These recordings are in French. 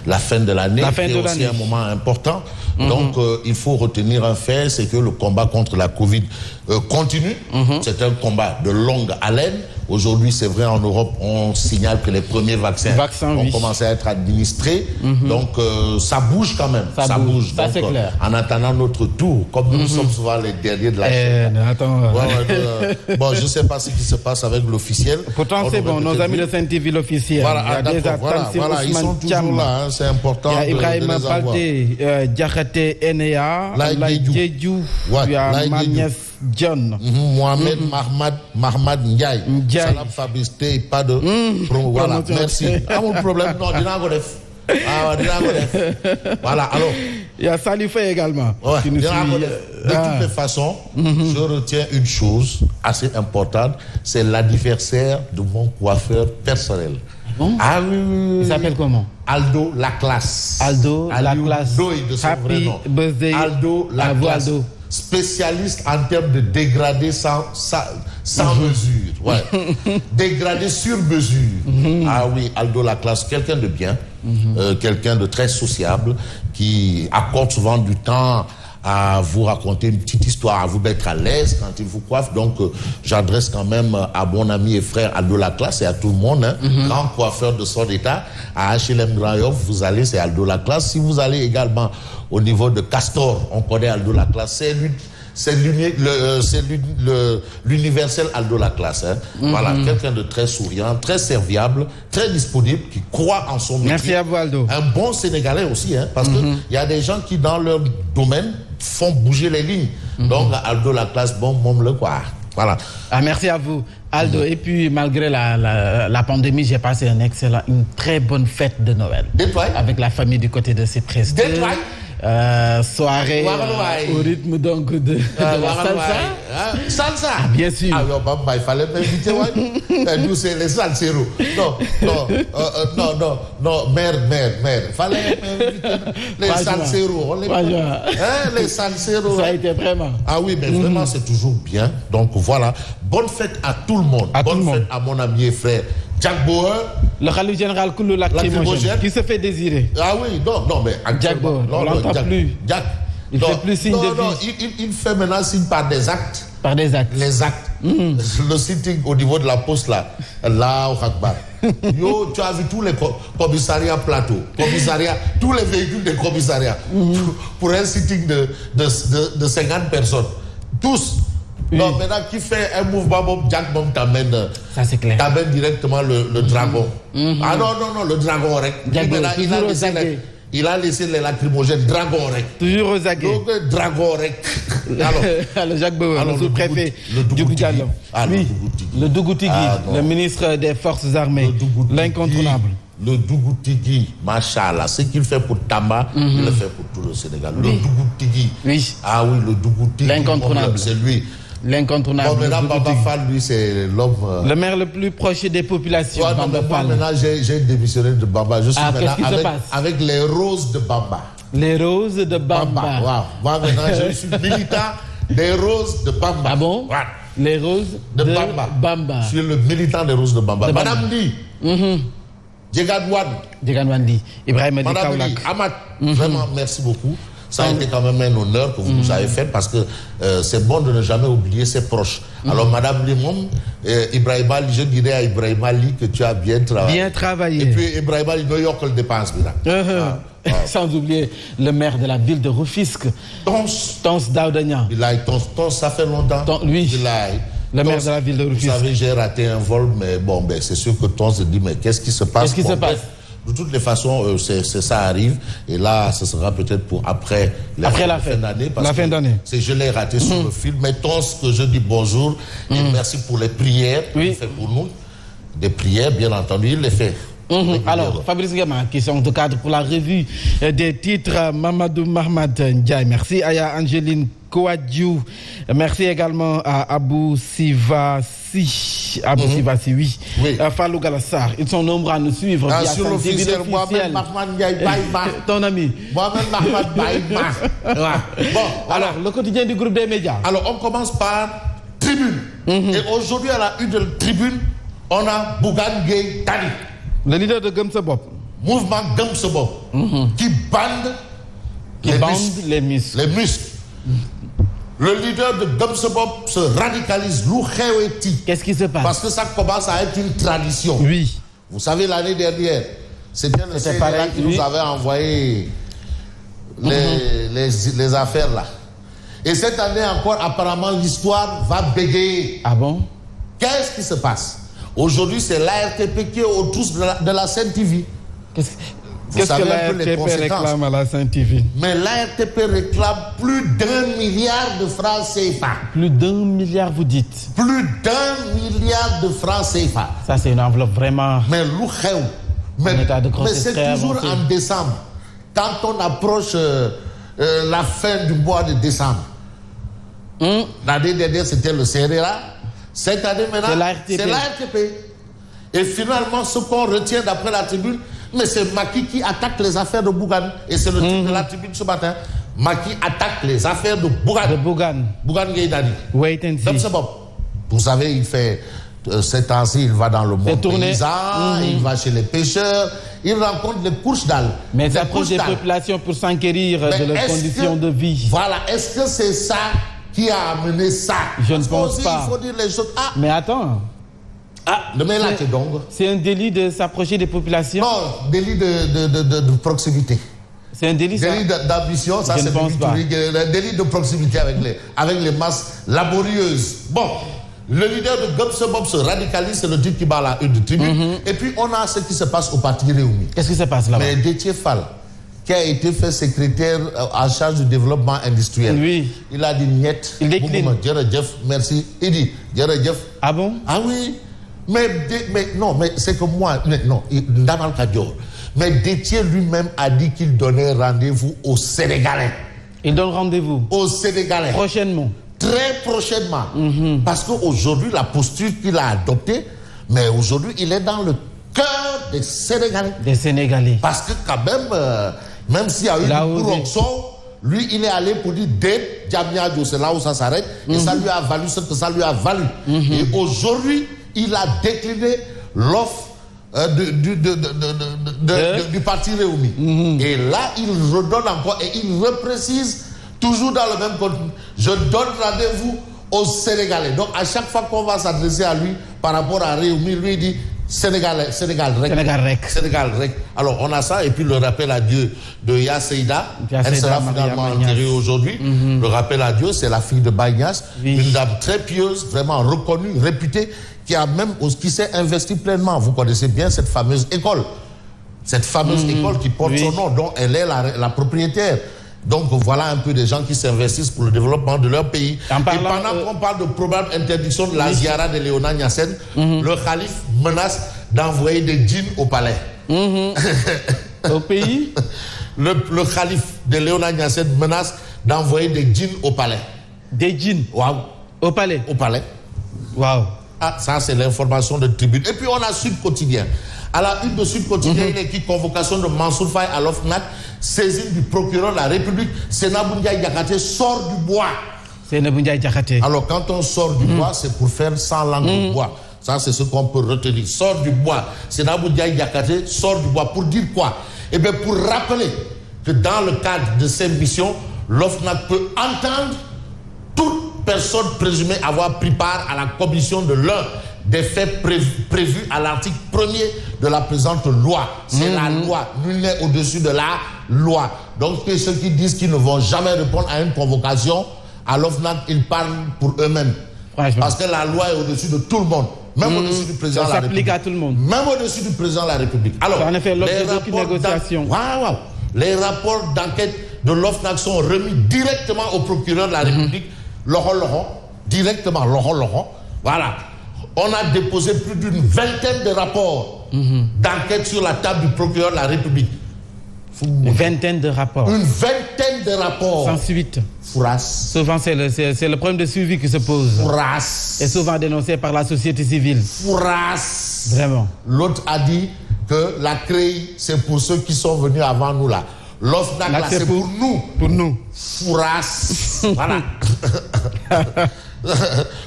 la fin de l'année, qui est aussi un moment important. Donc, il faut retenir un fait, c'est que le combat contre la Covid continue. C'est un combat de longue haleine. Aujourd'hui, c'est vrai, en Europe, on signale que les premiers vaccins ont commencé à être administrés. Donc, ça bouge quand même. Ça bouge. Ça, c'est clair. En attendant notre tour, comme nous sommes souvent les derniers de la chaîne. Bon, je ne sais pas ce qui se passe avec l'officiel. Pourtant, c'est bon, nos amis de Saint-TV, l'officiel. Voilà, ils sont toujours là, c'est important. Il y a Ibrahima Baldé, Diakhaté Enea, Laï Djedjou, il y a Magnès John. Mohamed Mahmad Ndiaye. Salam Fabrice Tey, pas de promo. Voilà, merci. Mon problème, non, voilà, alors. Il y a Salifé également. Ouais, de toutes les façons, je retiens une chose assez importante, c'est l'anniversaire de mon coiffeur personnel. Bon? Ah oui. Il s'appelle comment? Aldo Laclasse. Aldo Laclasse. De son vrai nom. Birthday. Aldo Laclasse. Aldo. Spécialiste en termes de dégradé sans mesure. Ouais. Dégradé sur mesure. Ah oui, Aldo Laclasse, quelqu'un de bien, quelqu'un de très sociable, qui accorde souvent du temps à vous raconter une petite histoire, à vous mettre à l'aise quand il vous coiffe. Donc, j'adresse quand même à mon ami et frère Aldo Laclasse et à tout le monde, grand coiffeur de son état, à HLM Grand Yoff, vous allez, c'est Aldo Laclasse. Si vous allez également au niveau de Castor, on connaît Aldo Laclasse, c'est l'universel Aldo Laclasse. Voilà, quelqu'un de très souriant, très serviable, très disponible, qui croit en son métier. Merci à vous, Aldo. Un bon Sénégalais aussi, parce qu'il y a des gens qui, dans leur domaine, font bouger les lignes. Donc, Aldo Laclasse, bon, le quoi. Voilà. Ah, merci à vous, Aldo. Et puis, malgré la pandémie, j'ai passé une très bonne fête de Noël. Avec la famille du côté de ses prestés. Soirée au rythme donc de la salsa. Salsa. Bien sûr. Ah, il fallait m'inviter. Nous, c'est les salseros. Non, mère. Il fallait m'inviter. Les salseros. Les salseros. Ça a été vraiment. Ah oui, mais vraiment, c'est toujours bien. Donc voilà. Bonne fête à tout le monde. Bonne fête à mon ami et frère Jack Bauer. Le khalife général Koulou Lacrymogène qui se fait désirer. Ah oui, non, mais Jack Bauer, on l'entend plus. Jack. Il fait plus signe de vie. Non, il fait maintenant signe par des actes. Par des actes. Les actes. Le sitting au niveau de la poste là. Là, au Akbar. Yo, tu as vu tous les commissariats plateaux. Tous les véhicules de commissariat. Pour un sitting de 50 personnes. Tous. Non, maintenant, qui fait un mouvement, Jack t'amène. Ça, c'est clair. T'amène directement le dragon. Ah non, le dragon rec. Il a laissé les lacrymogènes dragon rec. Toujours aux aguets. Donc, dragon rec. Alors, Jacques Bauer, le sous-préfet du Boudialon. Oui, le Dougoutigui, le ministre des Forces armées, l'incontournable. Le Dougoutigui, machallah, ce qu'il fait pour Tamba, il le fait pour tout le Sénégal. Le Dougoutigui. Oui. Ah oui, le Dougoutigui. L'incontournable. C'est lui. L'incontournable. Bon, maintenant, Bamba Fall, lui, c'est l'homme. Le maire le plus proche des populations. Bamba Fall. Maintenant, j'ai démissionné de Bamba. Je suis maintenant avec les roses de Bamba. Les roses de Bamba. Wow. Moi, maintenant, je suis militant des roses de Bamba. Ah bon? Ouais. Les roses de Bamba. Je suis le militant des roses de Bamba. Madame Di. Djegadouane Di. Ibrahima Di Kaolack. Amat. Vraiment, merci beaucoup. Ça a été quand même un honneur que vous nous avez fait parce que c'est bon de ne jamais oublier ses proches. Alors, Madame Limon, Ibrahima, je dirais à Ibrahima Li que tu as bien travaillé. Bien travaillé. Et puis, Ibrahima, il ne y'a que le dépense. Sans oublier le maire de la ville de Rufisque. Tons Daoudagnan. Tons, ça fait longtemps. Oui. Le maire de la ville de Rufisque. Vous savez, j'ai raté un vol, mais bon, c'est sûr que Tons se dit, mais qu'est-ce qui se passe? Qu'est-ce qui se passe? De toutes les façons, ça arrive. Et là, ce sera peut-être pour après la fin d'année. La fin d'année. Je l'ai raté sur le film. Mais tant que je dis bonjour et merci pour les prières qu'il fait pour nous. Des prières, bien entendu, il les fait. Alors, Fabrice Gama, question de cadre pour la revue des titres. Mamadou Mahmad Ndiaye, merci. Aya Angeline Kouadjou, merci également à Abou Sivasi. Oui. Fallou Galassar, ils sont nombreux à nous suivre. Bien sûr, l'officiel Mohamed Mahmad Ndiaye Baïma. Ton ami. Mohamed Mahmad Baïma. Bon, alors, le quotidien du groupe des médias. Alors, on commence par Tribune. Et aujourd'hui, à la une de Tribune, on a Bougane Gueye Dany. Le leader de Gëm Sa Bopp. mouvement Gamsebo, qui bande les muscles. Les muscles. Le leader de Gamsebo se radicalise. Qu'est-ce qui se passe? Parce que ça commence à être une tradition. Oui. Vous savez, l'année dernière, c'était le CNRA qui nous avait envoyé les affaires là. Et cette année encore, apparemment, l'histoire va bégayer. Ah bon? Qu'est-ce qui se passe? Aujourd'hui, c'est l'ARTP qui est autour de la Sen TV. Qu'est-ce que l'ARTP réclame à la Sen TV? Mais l'ARTP réclame plus d'1 milliard de francs CFA. Plus d'1 milliard, vous dites? Plus d'1 milliard de francs CFA. Ça, c'est une enveloppe vraiment... Mais c'est toujours en décembre. Quand on approche la fin du mois de décembre. L'année dernière, c'était le CNRA. Cette année, maintenant, c'est l'ARTP. Et finalement, ce qu'on retient d'après la tribune, mais c'est Macky qui attaque les affaires de Bougane. Et c'est le titre de la tribune ce matin. Macky attaque les affaires de Bougane. Bougane Gueye-Dany. Wait and see. Vous savez, il fait... Ces temps-ci, il va dans le monde paysan, il va chez les pêcheurs, il rencontre les couches d'âles. Mais ça approche des populations pour s'enquérir de leurs conditions de vie. Voilà, est-ce que c'est ça qui a amené ça? Je ne pense pas. Il faut dire les choses. Mais attends. Le mélange donc. C'est un délit de s'approcher des populations? Non, délit de proximité. C'est un délit, ça? Délit d'ambition, ça c'est un délit de proximité avec les masses laborieuses. Bon. Le leader de Gamsebo se radicalise, c'est le type qui bat la une de tribune. Et puis on a ce qui se passe au parti Réumi. Qu'est-ce qui se passe là-bas? Mais Déthié Fall, qui a été fait secrétaire en charge du développement industriel. Oui. Il a dit niet. Il décline. Merci. Il dit Djeredjef. Ah bon? Ah oui. Mais c'est que moi, non, Ndamal Kadior. Mais Déthié lui-même a dit qu'il donnait rendez-vous aux Sénégalais. Il donne rendez-vous? Aux Sénégalais. Prochainement? Très prochainement. Parce qu'aujourd'hui, la posture qu'il a adoptée, mais aujourd'hui, il est dans le cœur des Sénégalais. Des Sénégalais. Parce que quand même s'il y a eu une promotion, lui, il est allé pour dire Dé, Djamia, c'est là où ça s'arrête. Et ça lui a valu ce que ça lui a valu. Et aujourd'hui, il a décliné l'offre du parti Réumi. Et là, il redonne encore et il reprécise toujours dans le même contenu. Je donne rendez-vous aux Sénégalais. Donc, à chaque fois qu'on va s'adresser à lui par rapport à Réumi, lui dit Sénégal Rec. Alors, on a ça. Et puis, le rappel à Dieu de Yasseïda. Elle sera finalement enterrée aujourd'hui. Le rappel à Dieu, c'est la fille de Bagnas. Une dame très pieuse, vraiment reconnue, réputée, qui s'est investie pleinement. Vous connaissez bien cette fameuse école. Cette fameuse école qui porte son nom, dont elle est la propriétaire. Donc voilà un peu des gens qui s'investissent pour le développement de leur pays. Et pendant qu'on parle de probable interdiction de la ziara de Léona Niassène, le calife menace d'envoyer des djinns au palais. Au pays? Le calife de Léona Niassène menace d'envoyer des djinns au palais. Des djinns? Waouh. Au palais? Au palais. Waouh. Ah, ça c'est l'information de tribune. Et puis on a Sud Quotidien. À la une de Sud Quotidien, il est écrit convocation de Mansour Faye à l'OFNAC, saisine du procureur de la République. Sénabou Ndiaye Diakhaté sort du bois. Sénabou Ndiaye Diakhaté. Alors quand on sort du bois, c'est pour faire 100 langues de bois. Ça c'est ce qu'on peut retenir. Sort du bois. Sénabou Ndiaye Diakhaté sort du bois. Pour dire quoi? Eh bien pour rappeler que dans le cadre de ces missions, l'OFNAC peut entendre toute personne présumée avoir pris part à la commission de l'un des faits prévus à l'article 1er de la présente loi. C'est la loi. Nul n'est au-dessus de la loi. Donc ceux qui disent qu'ils ne vont jamais répondre à une convocation, à l'OFNAC, ils parlent pour eux-mêmes. Parce que la loi est au-dessus de tout le monde. Même au-dessus du président de la République. Ça s'applique à tout le monde. Même au-dessus du président de la République. Alors, en effet, l'objet d'aucune négociation. Les rapports d'enquête de l'OFNAC sont remis directement au procureur de la République, directement. Voilà. On a déposé plus d'une vingtaine de rapports d'enquête sur la table du procureur de la République. Une vingtaine de rapports. Une vingtaine de rapports. Sans suite. Fourasse. Souvent, c'est le problème de suivi qui se pose. Fourasse. Et souvent dénoncé par la société civile. Fourasse. Vraiment. L'autre a dit que la CREI, c'est pour ceux qui sont venus avant nous là. L'OFNAC, là, c'est pour nous. Pour nous. Fourasse. Voilà.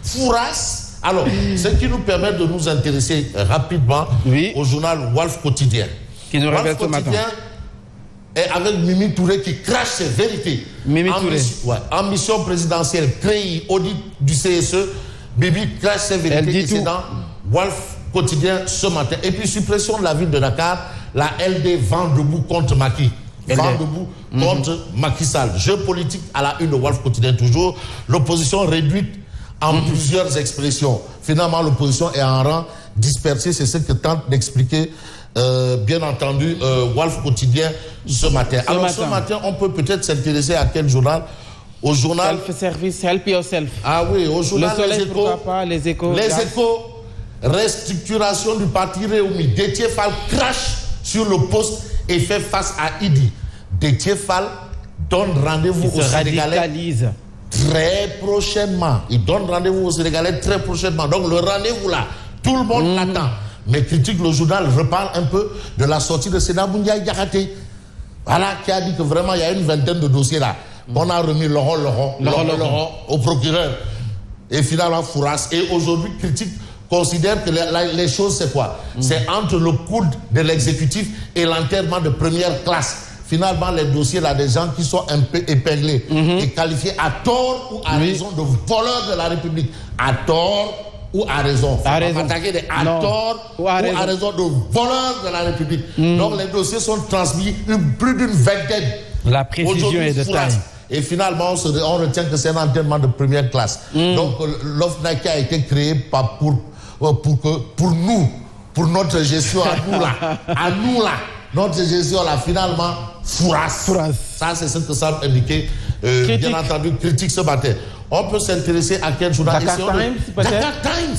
Fourasse. Alors, ce qui nous permet de nous intéresser rapidement au journal Walf Quotidien. Qui nous révèle ce matin. Et avec Mimi Touré qui crache ses vérités. Mimi Touré. En mission présidentielle, CREI, audit du CSE, Bibi crache ses vérités. Elle dit et c'est tout. dans Walf Quotidien ce matin. Et puis, suppression de la ville de Dakar, la LD vend debout contre Macky. Vent debout contre Macky Sall. Jeu politique à la une de Walf Quotidien toujours. L'opposition réduite en plusieurs expressions. Finalement, l'opposition est en rang dispersé. C'est ce que tente d'expliquer, bien entendu, Walf Quotidien ce matin. Ce matin, on peut peut-être s'intéresser à quel journal? Au journal... Self-service, help yourself. Ah oui, au journal Le Soleil, Les Échos. pourquoi pas, Les Échos. Les Échos, restructuration du parti Réumi. Déthié Fall crache sur le poste et fait face à Idi. Déthié Fall donne rendez-vous aux Sénégalais très prochainement. Il donne rendez-vous aux Sénégalais très prochainement. Donc le rendez-vous là, tout le monde l'attend. Mais critique le journal, reparle un peu de la sortie de Sénat Boundiaï Diakhaté. Voilà, qui a dit que vraiment il y a une vingtaine de dossiers là. On a remis Laurent au procureur. Et finalement Fouras. Et aujourd'hui, critique considère que les choses c'est quoi? C'est entre le coude de l'exécutif et l'enterrement de première classe. Finalement, les dossiers là, des gens qui sont un peu épinglés et qualifiés à tort ou à raison de voleurs de la République. À tort ou à raison. À raison. À tort ou à raison de voleurs de la République. Donc les dossiers sont transmis plus d'une vingtaine. La précision est de taille. Et finalement, on retient que c'est un enterrement de première classe. Donc l'OFNAC a été créé pour nous, pour notre gestion à nous là. Notre gestion là, finalement, Fouras. Ça, c'est ce que ça indiquait, bien entendu, critique ce matin. On peut s'intéresser à quel journal? Dakar Times, peut-être? Dakar Times.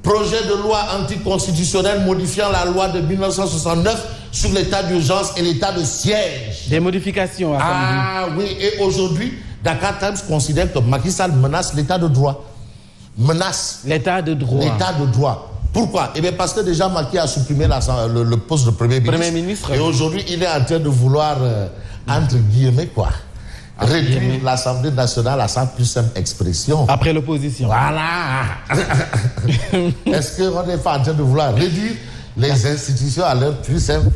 Projet de loi anticonstitutionnelle modifiant la loi de 1969 sur l'état d'urgence et l'état de siège. Des modifications. Oui, et aujourd'hui, Dakar Times considère que Macky Sall menace l'état de droit. Menace l'état de droit. L'état de droit. Pourquoi? Eh bien parce que déjà Macky a supprimé le poste de Premier ministre. Et aujourd'hui, il est en train de vouloir, entre guillemets, quoi, réduire l'Assemblée nationale à sa plus simple expression. Après l'opposition. Voilà. Est-ce qu'on n'est pas en train de vouloir réduire les institutions à leur plus simple...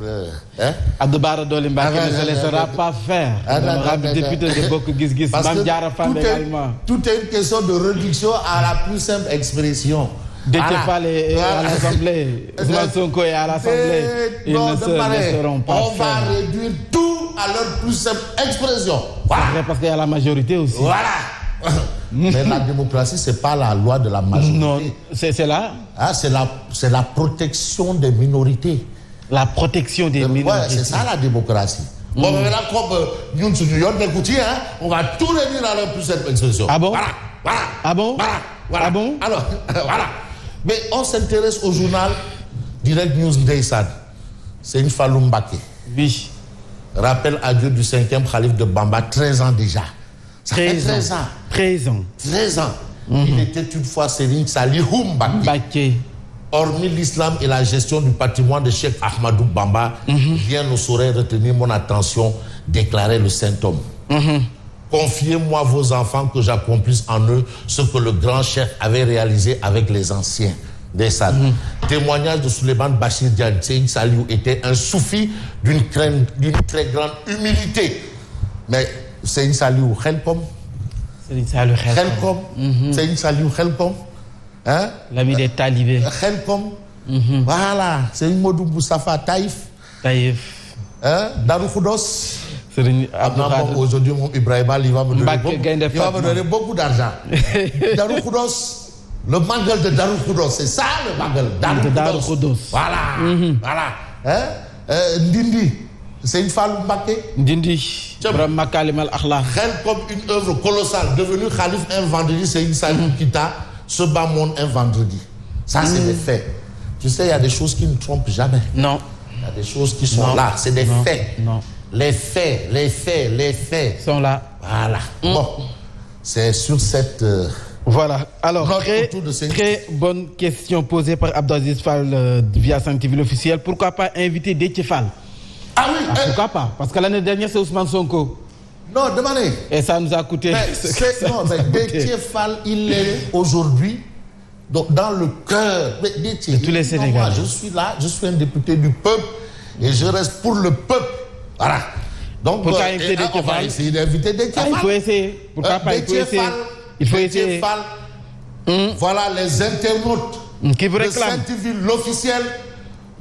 Abdoubara Dolimbake ne se laissera pas faire. L'honorable député de Bokk Gis Gis, Mame Diarra Fam également. Tout est une question de réduction à la plus simple expression. Déthié Fall est à l'Assemblée, Ousmane Sonko est à l'Assemblée. Ils ne se laisseront pas faire. On va réduire tout à leur plus simple expression. Voilà. C'est vrai parce qu'il y a la majorité aussi. Voilà. Mais la démocratie, c'est pas la loi de la majorité. Non, c'est là. C'est la protection des minorités. La protection des minorités. Ouais, c'est ça la démocratie. Bon, maintenant, comme nous, on va tout réduire à leur plus simple expression. Ah bon? Voilà. Ah bon? Voilà. Ah bon? Alors, voilà. Mais on s'intéresse au journal Direct News Ndeysaan. C'est une Fallou Mbacké. Oui. Rappel à Dieu du 5e calife de Bamba, 13 ans déjà. Ça fait 13 ans. 13 ans. 13 ans. Il était une fois Serigne Saliou Mbacké. Hormis l'islam et la gestion du patrimoine de Cheikh Ahmadou Bamba, rien ne saurait retenir mon attention, déclarait le saint homme. Confiez-moi vos enfants que j'accomplisse en eux ce que le grand chef avait réalisé avec les anciens. Témoignage de Souleymane Bachir Diagne. Serigne Saliou était un soufi d'une très grande humilité. Mais Serigne Saliou Khelkom. Serigne Saliou Khelkom. Hein? L'ami des talibés. Khelkom. Voilà. Serigne Modou Moustapha Taïf. Hein? Darou Khoudoss. Aujourd'hui, mon Ibrahima, il va me donner beaucoup d'argent. Darou Khoudoss, le mangal de Darou Khoudoss, c'est ça le mangal. Darou Khoudoss. Voilà. Voilà. Hein? Ndindi, c'est une Fallou Mbacké. Ndindi, Makalim al-Akhla. Comme une œuvre colossale, devenu calife un vendredi, c'est une Saliou Kita, ce bas monde un vendredi. Ça, c'est des faits. Tu sais, il y a des choses qui ne trompent jamais. Non. Il y a des choses qui sont là, c'est des faits. Non. Les faits sont là. Voilà. Bon, c'est sur cette... Voilà. Alors, très bonne question posée par Abdelaziz Fall via Sen TV l'officiel. Pourquoi pas inviter Déthié Fall? Ah oui. Pourquoi pas? Parce que l'année dernière, c'est Ousmane Sonko. Non, demandez. Et ça nous a coûté... mais Déthié Fall, il est aujourd'hui dans le cœur de tous les Sénégalais. Moi, je suis là, je suis un député du peuple. et je reste pour le peuple. Voilà. Donc, on va essayer d'inviter Déthié Fall. Il faut essayer. Pourquoi pas, il faut essayer. Il faut essayer. Voilà, les internautes qui vous réclament. Sen TV, l'officiel,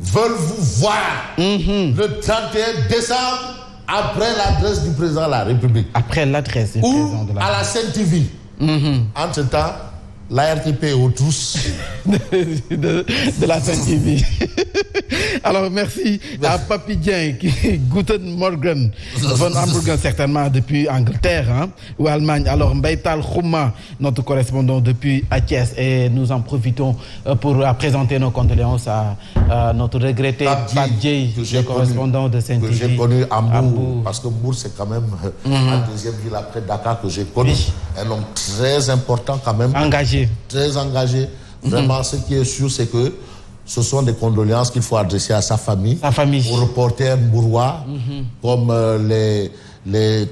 veulent vous voir le 31 décembre après l'adresse du président de la République. Après l'adresse du président de la République. Ou à la Sen TV. Entre-temps, l'ARTP est aux trousses. de la Sen TV. Alors, merci à Papi Dieng, Guten Morgen, von Hamburg, certainement depuis Angleterre ou Allemagne. Alors, Mbaital Khouma, notre correspondant depuis Thiès, et nous en profitons pour présenter nos condoléances à notre regretté Pape Dieng, le correspondant de Sen TV. Que j'ai connu à Mbour, parce que Mbour, c'est quand même la deuxième ville après Dakar que j'ai connu. Oui. Un homme très important quand même. Engagé. Très engagé. Vraiment, ce qui est sûr, c'est que ce sont des condoléances qu'il faut adresser à sa famille. Aux reporters mbourois, comme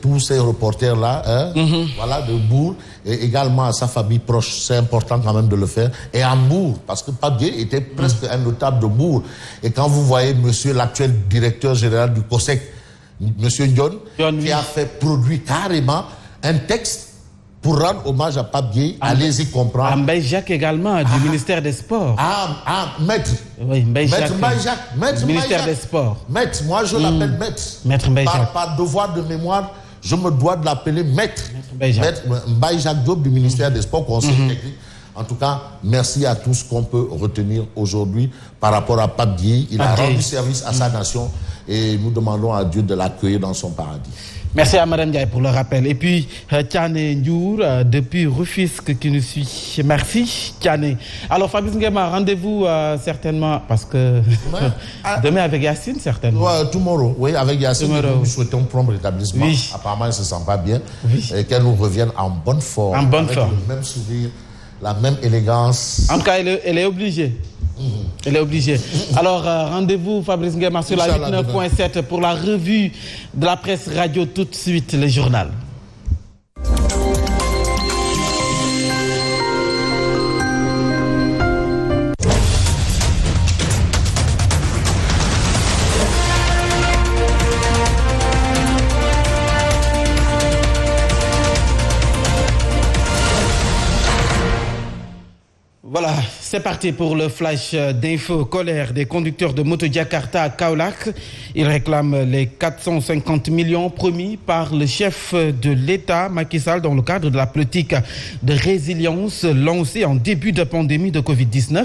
tous ces reporters-là, voilà, de Mbour, et également à sa famille proche. C'est important quand même de le faire. Et à Mbour, parce que Pape Dieng était presque un notable de Mbour. Et quand vous voyez monsieur l'actuel directeur général du COSEC, monsieur Ndion, qui a fait produire carrément un texte pour rendre hommage à Pape Dieng, allez-y comprendre. Mbaye Jacques également, du ministère des Sports. Maître. Oui, Mbaye Jacques. Maître ministère des Sports. Maître, moi je l'appelle Maître. Maître Mbaye Jacques. Par devoir de mémoire, je me dois de l'appeler Maître. Maître Mbaye Jacques Diop du ministère des Sports, conseiller technique. En tout cas, merci à tous qu'on peut retenir aujourd'hui par rapport à Pape Dieng. Il a rendu service à sa nation et nous demandons à Dieu de l'accueillir dans son paradis. Merci à Madame Ndiaye pour le rappel. Et puis, Tiané Ndiour, depuis Rufisque, qui nous suit. Merci, Tiané. Alors, Fabrice Nguema, rendez-vous certainement, parce que demain avec Yacine, certainement. Tomorrow, oui, avec Yacine, nous souhaitons un prompt rétablissement. Oui. Apparemment, il ne se sent pas bien. Oui. Et qu'elle nous revienne en bonne forme. En bonne forme. Le même sourire, la même élégance. En tout cas, elle est obligée. Elle est obligée. Alors, rendez-vous, Fabrice Nguema, sur la 89.7 pour la revue de la presse radio. Tout de suite, le journal. Voilà, c'est parti pour le flash d'info. Colère des conducteurs de moto Jakarta à Kaolack. Ils réclament les 450 millions promis par le chef de l'État, Macky Sall, dans le cadre de la politique de résilience lancée en début de pandémie de Covid-19.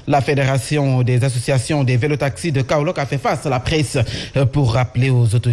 La Fédération des associations des vélotaxis de Kaolack a fait face à la presse pour rappeler aux autorités